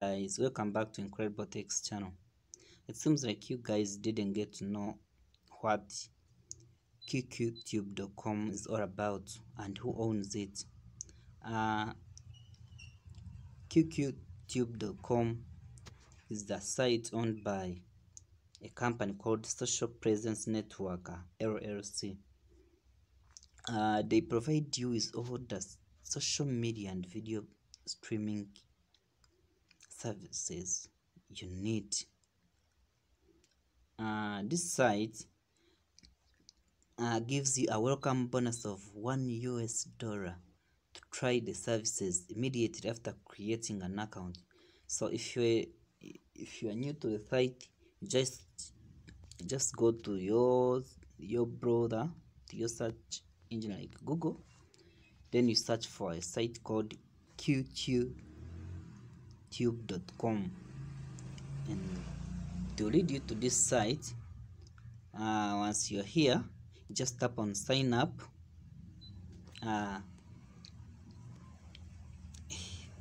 Guys, welcome back to Incredible Techs channel. It seems like you guys didn't get to know what qqtube.com is all about and who owns it. qqtube.com is the site owned by a company called Social Presence Network LLC. They provide you with all the social media and video streaming services you need. This site gives you a welcome bonus of $1 to try the services immediately after creating an account. So if you're new to the site, just go to your browser, to your search engine like Google, then you search for a site called qqtube.com, and to lead you to this site. Once you're here, you just tap on sign up.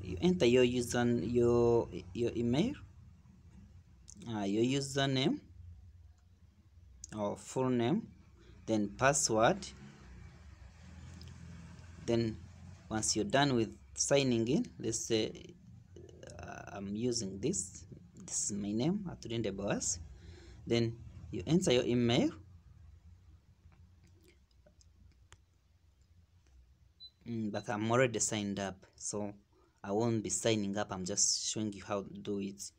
You enter your your email, your username or full name, then password. Then once you're done with signing in, let's say I'm using this is my name, Aturinde Boas. Then you enter your email, but I'm already signed up, so I won't be signing up. I'm just showing you how to do it.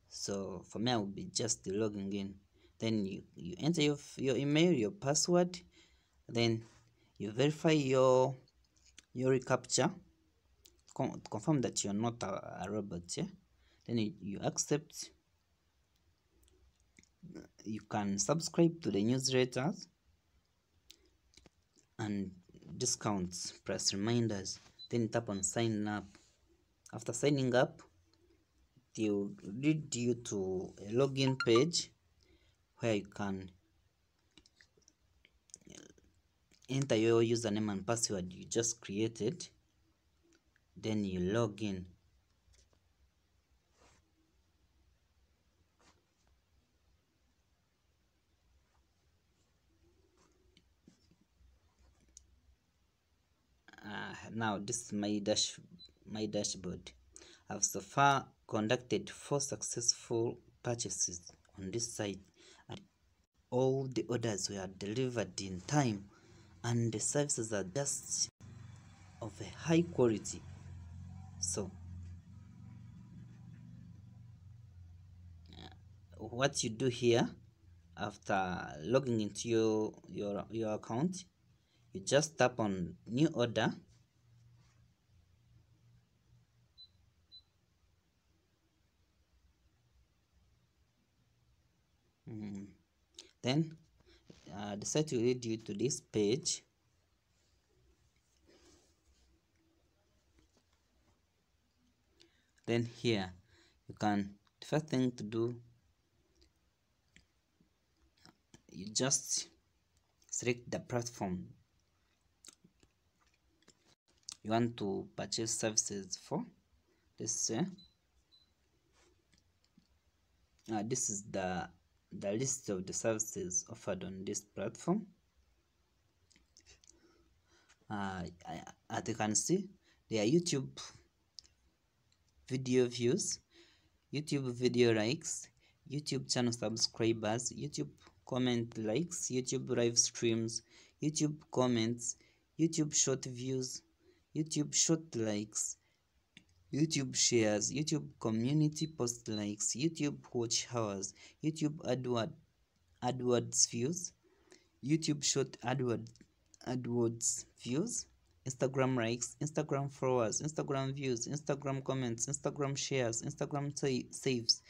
So for me, I will be just logging in. Then you enter your email, your password, then you verify your reCAPTCHA, confirm that you're not a robot. Yeah? Then you accept. You can subscribe to the newsletters and discounts plus reminders. Then tap on sign up. After signing up, they will lead you to a login page where you can enter your username and password you just created. Then you log in. Now this is my dashboard. I've so far conducted 4 successful purchases on this site, and all the orders were delivered in time, and the services are just of a high quality. So what you do here, after logging into your account, you just tap on new order. Then the site will lead you to this page. Then here you can, the first thing to do, you just select the platform you want to purchase services for. Let's say this is the list of the services offered on this platform. As you can see, there are YouTube video views, YouTube video likes, YouTube channel subscribers, YouTube comment likes, YouTube live streams, YouTube comments, YouTube short views, YouTube short likes, YouTube shares, YouTube community post likes, YouTube watch hours, YouTube AdWords views, YouTube short AdWords views, Instagram likes, Instagram followers, Instagram views, Instagram comments, Instagram shares, Instagram saves,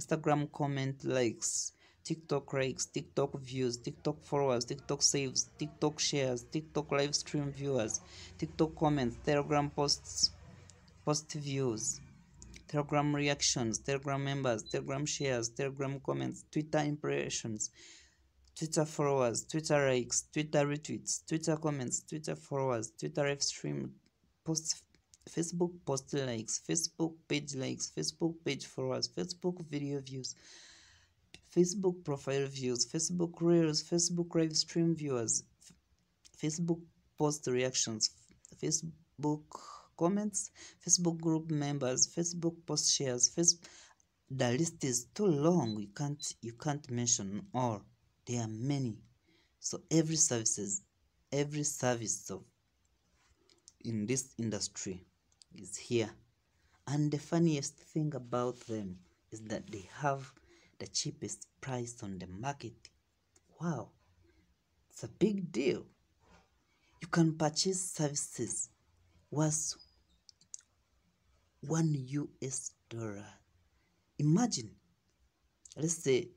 Instagram comment likes, TikTok likes, TikTok views, TikTok followers, TikTok saves, TikTok shares, TikTok live stream viewers, TikTok comments, Telegram post views, Telegram reactions, Telegram members, Telegram shares, Telegram comments, Twitter impressions, Twitter followers, Twitter likes, Twitter retweets, Twitter comments, Twitter followers, Twitter live stream posts, Facebook post likes, Facebook page likes, Facebook page followers, Facebook video views, Facebook profile views, Facebook reels, Facebook live stream viewers, Facebook post reactions, Facebook comments, Facebook group members, Facebook post shares. The list is too long. You can't mention all. There are many. So every service of in this industry is here. And the funniest thing about them is that they have the cheapest price on the market. Wow, it's a big deal. You can purchase services worth $1. Imagine, let's say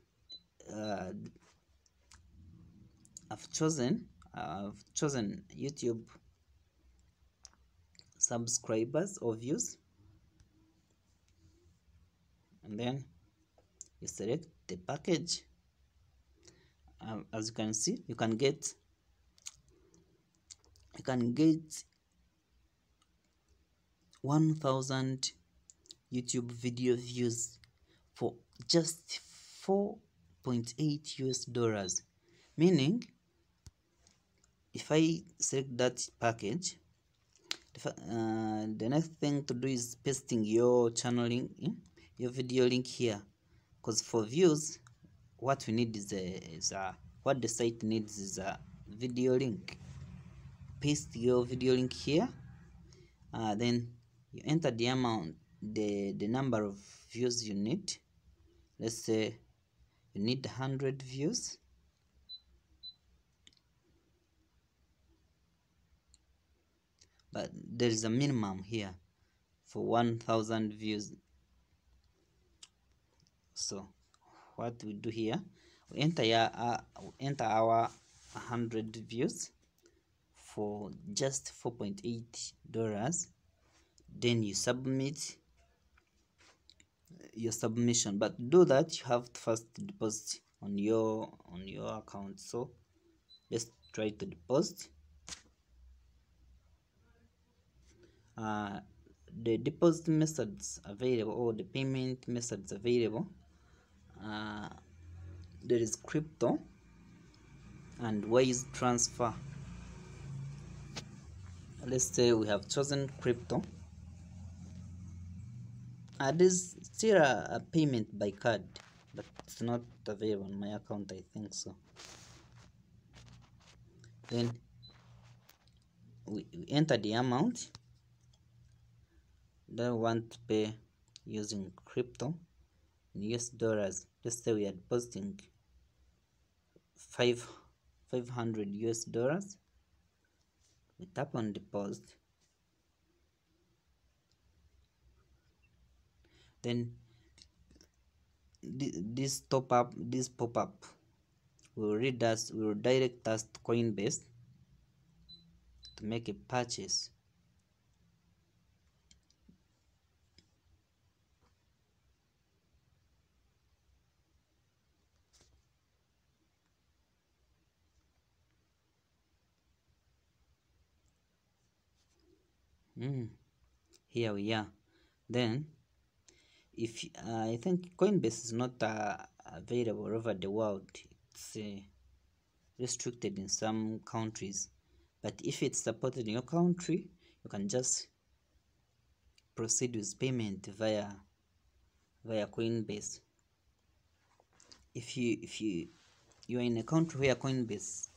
uh, I've chosen YouTube subscribers or views, and then you select the package. As you can see, you can get 1,000 YouTube video views for just 4.8 US dollars. Meaning, if I select that package, the next thing to do is pasting your channel link, your video link here, because for views, what we need is what the site needs is a video link. Paste your video link here, then you enter the amount, the number of views you need. Let's say you need 100 views. But there is a minimum here for 1,000 views. So what we do here, we enter our 100 views for just $4.8. Then you submit your submission, but to do that you have to first deposit on your account. So let's try to deposit. The deposit methods available, or the payment methods available, there is crypto and wise transfer. Let's say we have chosen crypto. There's still a payment by card, but it's not available on my account, I think so. Then we enter the amount that we want to pay using crypto in US dollars. Let's say we are depositing 500 US dollars. We tap on deposit. Then this pop-up will direct us to Coinbase to make a purchase. Here we are. Then if I think Coinbase is not available over the world, it's restricted in some countries, but if it's supported in your country, you can just proceed with payment via Coinbase. If you are in a country where Coinbase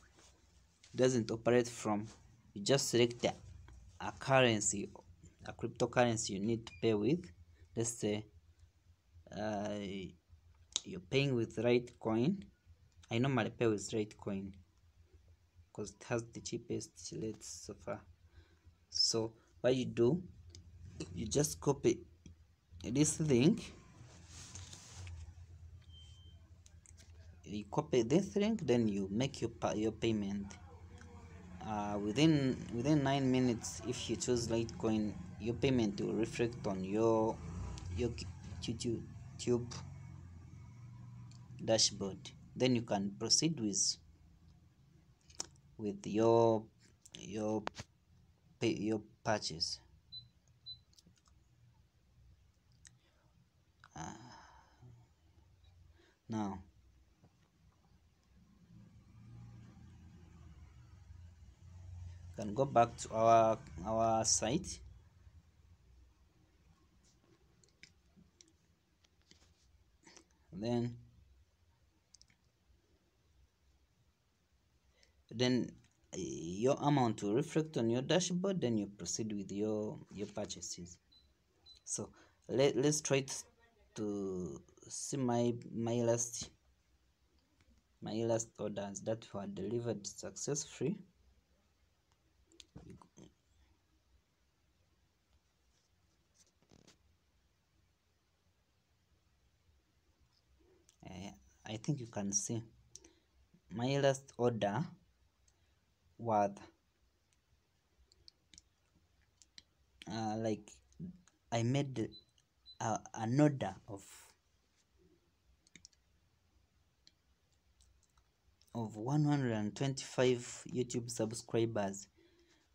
doesn't operate from, you just select a currency, a cryptocurrency you need to pay with. Let's say you're paying with Litecoin. I normally pay with Litecoin because it has the cheapest rates so far. So what you do, you just copy this link, then you make your payment. Within 9 minutes, if you choose Litecoin, your payment will reflect on your YouTube dashboard. Then you can proceed with your purchase. Now we can go back to our site. Then your amount will reflect on your dashboard, then you proceed with your purchases. So let's try to see my last orders that were delivered successfully. I think you can see my last order was like I made an order of 125 YouTube subscribers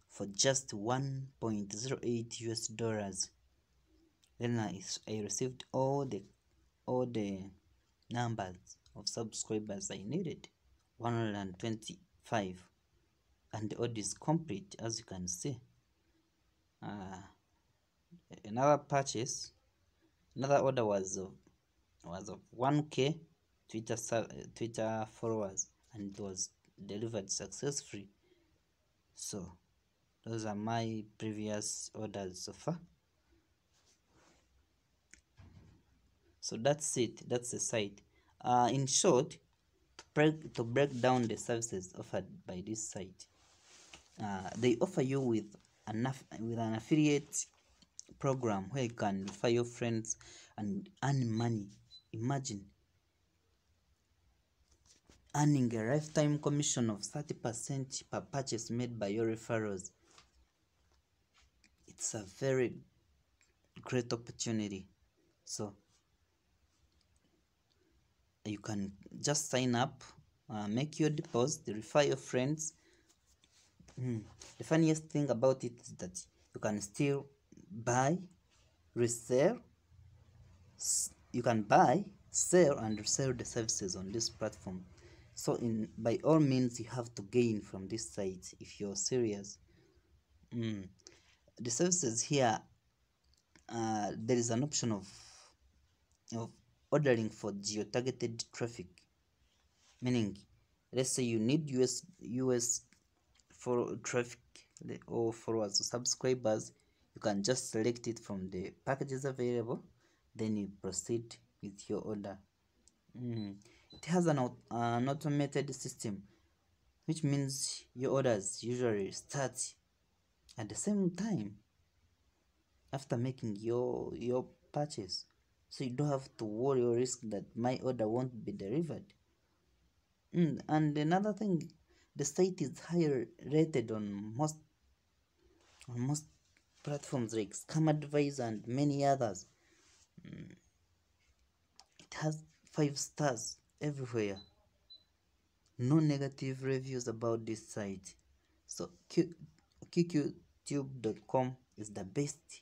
for just $1.08 US. Then I received all the numbers of subscribers I needed, 125, and the order is complete, as you can see. Another order was of 1K Twitter followers, and it was delivered successfully. So those are my previous orders so far. So that's it. That's the site. In short, to break down the services offered by this site, they offer you with an affiliate program where you can refer your friends and earn money. Imagine earning a lifetime commission of 30% per purchase made by your referrals. It's a very great opportunity. So you can just sign up, make your deposit, refer your friends. The funniest thing about it is that you can still buy, resell. You can buy, sell, and resell the services on this platform. So by all means, you have to gain from this site if you're serious. The services here, there is an option of ordering for geo-targeted traffic, meaning let's say you need US for traffic or followers or subscribers. You can just select it from the packages available, then you proceed with your order. It has an automated system, which means your orders usually start at the same time after making your purchase, so you don't have to worry or risk that my order won't be delivered. And another thing, the site is higher rated on most platforms like Scam Advisor and many others. It has 5 stars everywhere. No negative reviews about this site. So QQTube.com is the best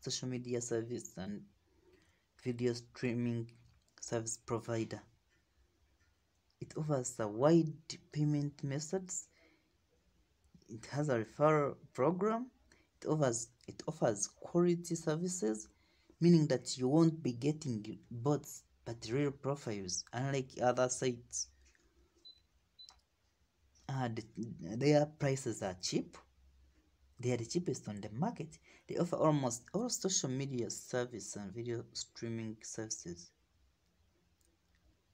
social media service and video streaming service provider. It offers a wide payment methods. It has a referral program. It offers quality services, meaning that you won't be getting bots but real profiles, unlike other sites. Their prices are cheap. They are the cheapest on the market. They offer almost all social media service and video streaming services.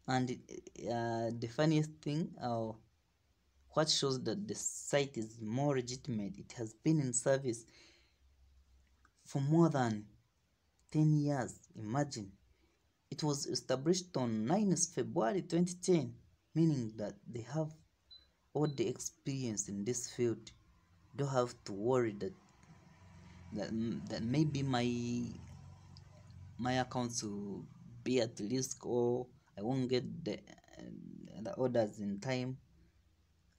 And the funniest thing, what shows that the site is more legitimate, it has been in service for more than 10 years. Imagine. It was established on 9th February 2010, meaning that they have all the experience in this field. Don't have to worry that maybe my accounts will be at risk, or I won't get the orders in time.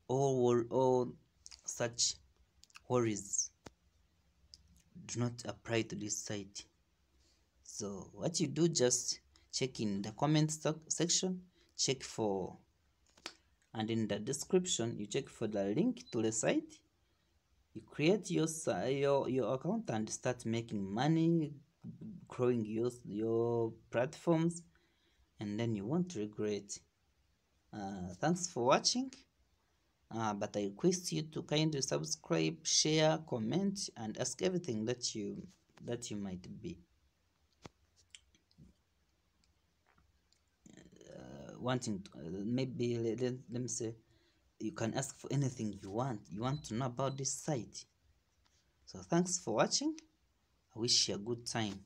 All such worries do not apply to this site. So what you do, just check in the comment section, check for, and in the description you check for the link to the site. You create your account and start making money, growing your platforms, and then you won't regret. Thanks for watching. But I request you to kindly subscribe, share, comment, and ask everything that you might be wanting to, maybe let me say, you can ask for anything you want to know about this site. So thanks for watching. I wish you a good time.